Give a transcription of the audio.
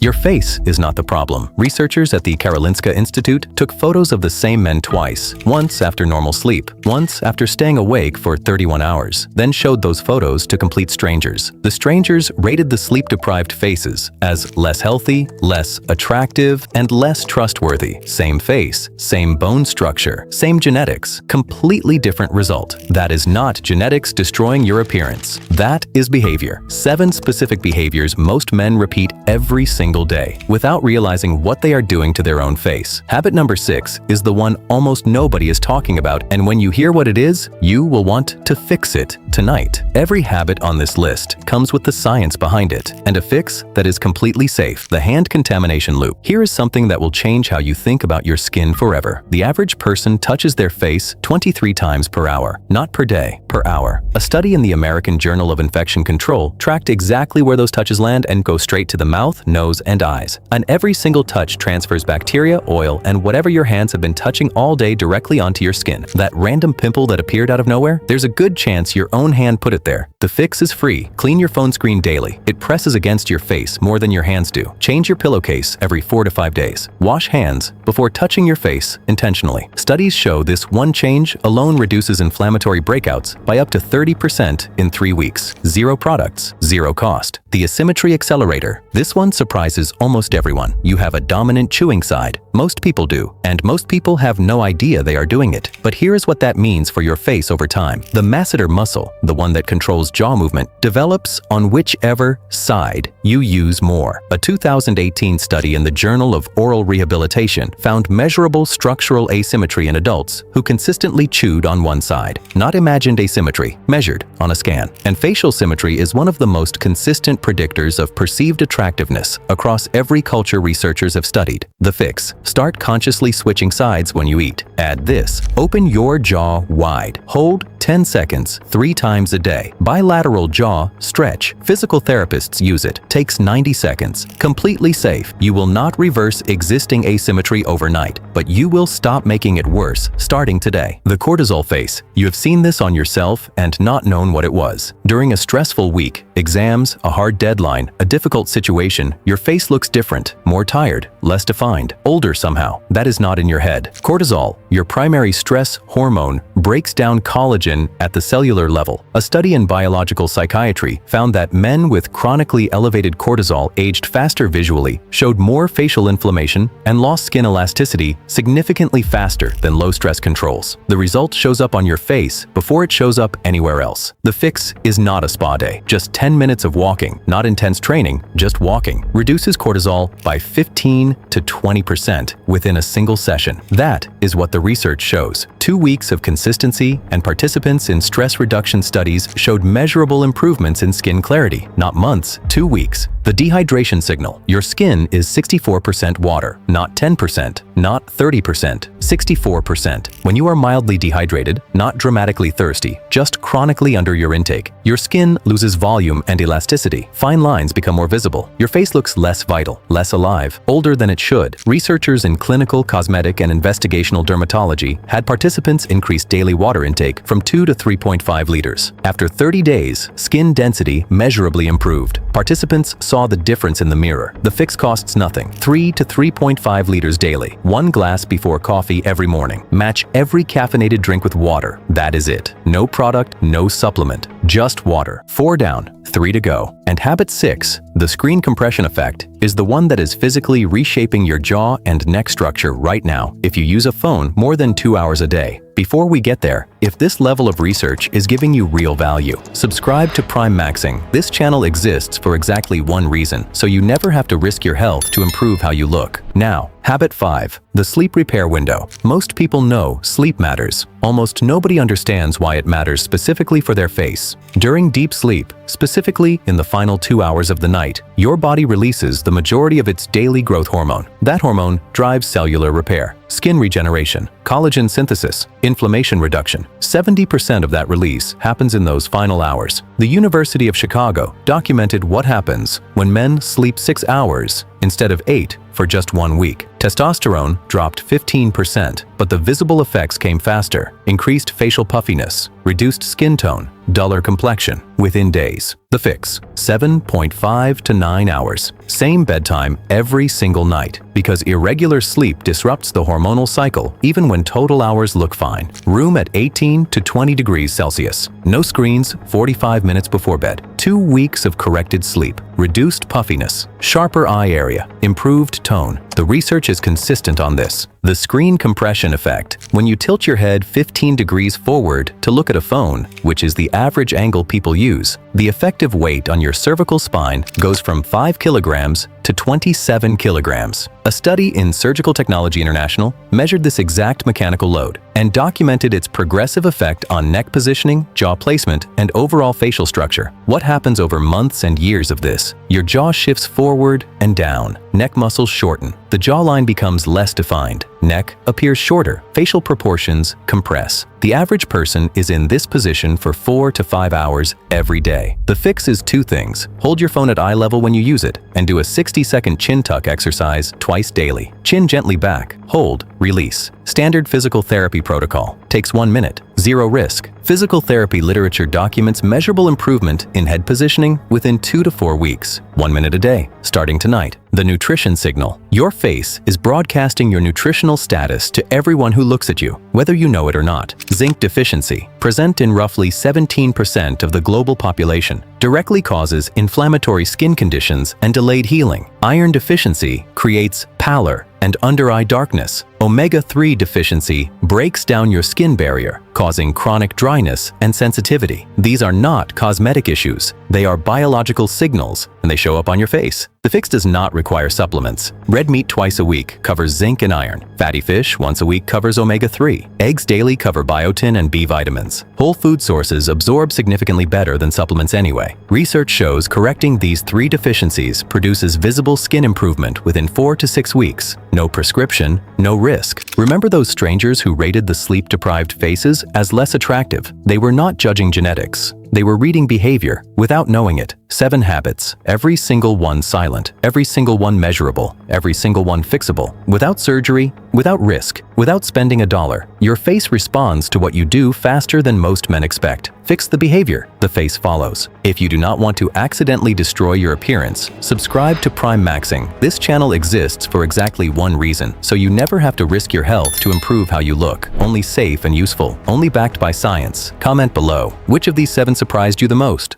Your face is not the problem. Researchers at the Karolinska Institute took photos of the same men twice, once after normal sleep, once after staying awake for 31 hours, then showed those photos to complete strangers. The strangers rated the sleep-deprived faces as less healthy, less attractive, and less trustworthy. Same face, same bone structure, same genetics, completely different result. That is not genetics destroying your appearance. That is behavior. 7 specific behaviors most men repeat every single day without realizing what they are doing to their own face. Habit number 6 is the one almost nobody is talking about, and when you hear what it is, you will want to fix it tonight. Every habit on this list comes with the science behind it and a fix that is completely safe: the hand contamination loop. Here is something that will change how you think about your skin forever. The average person touches their face 23 times per hour, not per day, per hour. A study in the American Journal of Infection Control tracked exactly where those touches land and go straight to the mouth, nose, and eyes. And every single touch transfers bacteria, oil, and whatever your hands have been touching all day directly onto your skin. That random pimple that appeared out of nowhere, there's a good chance your own hand put it there. The fix is free. Clean your phone screen daily. It presses against your face more than your hands do. Change your pillowcase every 4 to 5 days. Wash hands before touching your face intentionally. Studies show this one change alone reduces inflammatory breakouts by up to 30% in 3 weeks. 0 products, 0 cost. The Asymmetry Accelerator. This one surprises almost everyone. You have a dominant chewing side. Most people do, and most people have no idea they are doing it. But here's what that means for your face over time. The masseter muscle, the one that controls jaw movement, develops on whichever side you use more. A 2018 study in the Journal of Oral Rehabilitation found measurable structural asymmetry in adults who consistently chewed on one side. Not imagined asymmetry, measured on a scan. And facial symmetry is one of the most consistent predictors of perceived attractiveness across every culture researchers have studied. The fix: start consciously switching sides when you eat. Add this: open your jaw wide. Hold 10 seconds 3 times a day. Bilateral jaw stretch. Physical therapists use it. Takes 90 seconds. Completely safe. You will not reverse existing asymmetry overnight, but you will stop making it worse starting today. The Cortisol Face. You have seen this on yourself and not known what it was. During a stressful week, exams, a hard deadline, a difficult situation, your face looks different, more tired, less defined, older somehow. That is not in your head. Cortisol, your primary stress hormone, breaks down collagen at the cellular level. A study in biological psychiatry found that men with chronically elevated cortisol aged faster visually, showed more facial inflammation, and lost skin elasticity significantly faster than low-stress controls. The result shows up on your face before it shows up anywhere else. The fix is not a spa day. Just 10 minutes of walking, not intense training, just walking, reduces cortisol by 15 to 20% within a single session. That is what the research shows. 2 weeks of consistency and participants in stress reduction studies showed measurable improvements in skin clarity. Not months, 2 weeks. The dehydration signal. Your skin is 64% water, not 10%, not 30%, 64%. When you are mildly dehydrated, not dramatically thirsty, just chronically under your intake, your skin loses volume and elasticity. Fine lines become more visible. Your face looks less vital, less alive, older than it should. Researchers in clinical, cosmetic, and investigational dermatology had participants increase daily water intake from 2 to 3.5 liters. After 30 days, skin density measurably improved. Participants saw the difference in the mirror. The fix costs nothing. 3 to 3.5 liters daily. 1 glass before coffee every morning. Match every caffeinated drink with water. That is it. No product, no supplement. Just water. 4 down, 3 to go. And habit 6, the screen compression effect, is the one that is physically reshaping your jaw and neck structure right now if you use a phone more than 2 hours a day. Before we get there, if this level of research is giving you real value, subscribe to PrimeMaxing. This channel exists for exactly one reason, so you never have to risk your health to improve how you look. Now, habit 5, the sleep repair window. Most people know sleep matters. Almost nobody understands why it matters specifically for their face. During deep sleep, specifically in the final 2 hours of the night, your body releases the majority of its daily growth hormone. That hormone drives cellular repair, skin regeneration, collagen synthesis, inflammation reduction. 70% of that release happens in those final hours. The University of Chicago documented what happens when men sleep 6 hours instead of 8 for just 1 week. Testosterone dropped 15%, but the visible effects came faster: increased facial puffiness, reduced skin tone, duller complexion within days. The fix: 7.5 to 9 hours. Same bedtime every single night, because irregular sleep disrupts the hormonal cycle even when total hours look fine. Room at 18 to 20 degrees Celsius. No screens 45 minutes before bed. 2 weeks of corrected sleep. Reduced puffiness. Sharper eye area. Improved tone. The research is consistent on this. The screen compression effect. When you tilt your head 15 degrees forward to look at a phone, which is the average angle people use, the effective weight on your cervical spine goes from 5 kilograms to 27 kilograms. A study in Surgical Technology International measured this exact mechanical load and documented its progressive effect on neck positioning, jaw placement, and overall facial structure. What happens over months and years of this? Your jaw shifts forward and down. Neck muscles shorten. The jawline becomes less defined. Neck appears shorter. Facial proportions compress. The average person is in this position for 4 to 5 hours every day. The fix is 2 things. Hold your phone at eye level when you use it, and do a 60-second chin tuck exercise twice daily. Chin gently back. Hold. Release. Standard physical therapy protocol. Takes 1 minute. Zero risk. Physical therapy literature documents measurable improvement in head positioning within 2 to 4 weeks. 1 minute a day, starting tonight. The Nutrition Signal. Your face is broadcasting your nutritional status to everyone who looks at you, whether you know it or not. Zinc deficiency, present in roughly 17% of the global population, directly causes inflammatory skin conditions and delayed healing. Iron deficiency creates pallor and under-eye darkness. Omega-3 deficiency breaks down your skin barrier, causing chronic dryness and sensitivity. These are not cosmetic issues. They are biological signals, and they show up on your face. The fix does not require supplements. Red meat twice a week covers zinc and iron. Fatty fish once a week covers omega-3. Eggs daily cover biotin and B vitamins. Whole food sources absorb significantly better than supplements anyway. Research shows correcting these 3 deficiencies produces visible skin improvement within 4 to 6 weeks. No prescription, no risk. Remember those strangers who rated the sleep-deprived faces as less attractive? They were not judging genetics. They were reading behavior without knowing it. 7 habits, every single one silent, every single one measurable, every single one fixable. Without surgery, without risk, without spending $1. Your face responds to what you do faster than most men expect. Fix the behavior, the face follows. If you do not want to accidentally destroy your appearance, subscribe to PrimeMaxing. This channel exists for exactly one reason, so you never have to risk your health to improve how you look. Only safe and useful, only backed by science. Comment below, which of these 7 surprised you the most?